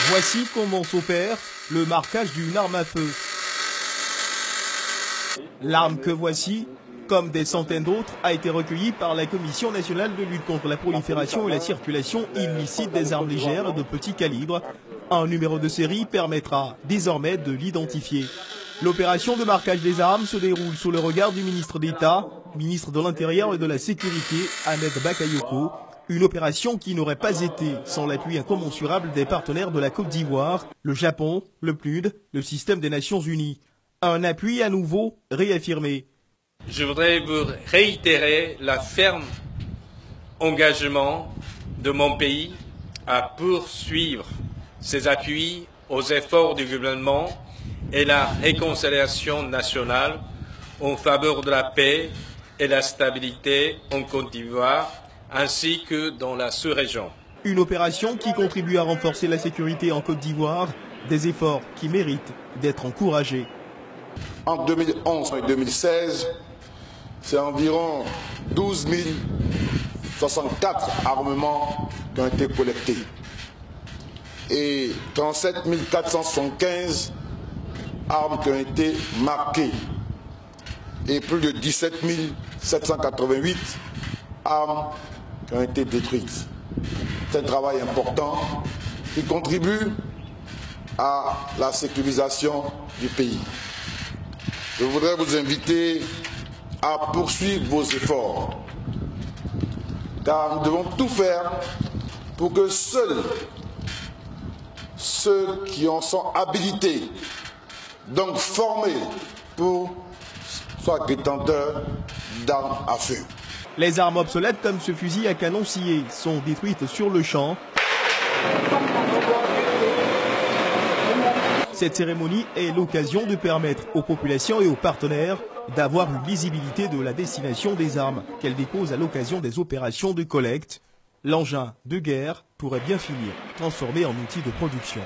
Voici comment s'opère le marquage d'une arme à feu. L'arme que voici, comme des centaines d'autres, a été recueillie par la Commission nationale de lutte contre la prolifération et la circulation illicite des armes légères de petit calibre. Un numéro de série permettra désormais de l'identifier. L'opération de marquage des armes se déroule sous le regard du ministre d'État, ministre de l'Intérieur et de la Sécurité, Ahmed Bakayoko. Une opération qui n'aurait pas été sans l'appui incommensurable des partenaires de la Côte d'Ivoire, le Japon, le PNUD, le système des Nations Unies. Un appui à nouveau réaffirmé. Je voudrais vous réitérer le ferme engagement de mon pays à poursuivre ses appuis aux efforts du gouvernement et la réconciliation nationale en faveur de la paix et la stabilité en Côte d'Ivoire, ainsi que dans la sous-région. Une opération qui contribue à renforcer la sécurité en Côte d'Ivoire, des efforts qui méritent d'être encouragés. En 2011 et 2016, c'est environ 12 064 armements qui ont été collectés et 37 475 armes qui ont été marquées et plus de 17 788 armes qui ont été détruites. C'est un travail important qui contribue à la sécurisation du pays. Je voudrais vous inviter à poursuivre vos efforts, car nous devons tout faire pour que seuls ceux qui en sont habilités, donc formés pour, soient détenteurs d'armes à feu. Les armes obsolètes comme ce fusil à canon scié sont détruites sur le champ. Cette cérémonie est l'occasion de permettre aux populations et aux partenaires d'avoir une lisibilité de la destination des armes qu'elles déposent à l'occasion des opérations de collecte. L'engin de guerre pourrait bien finir transformé en outil de production.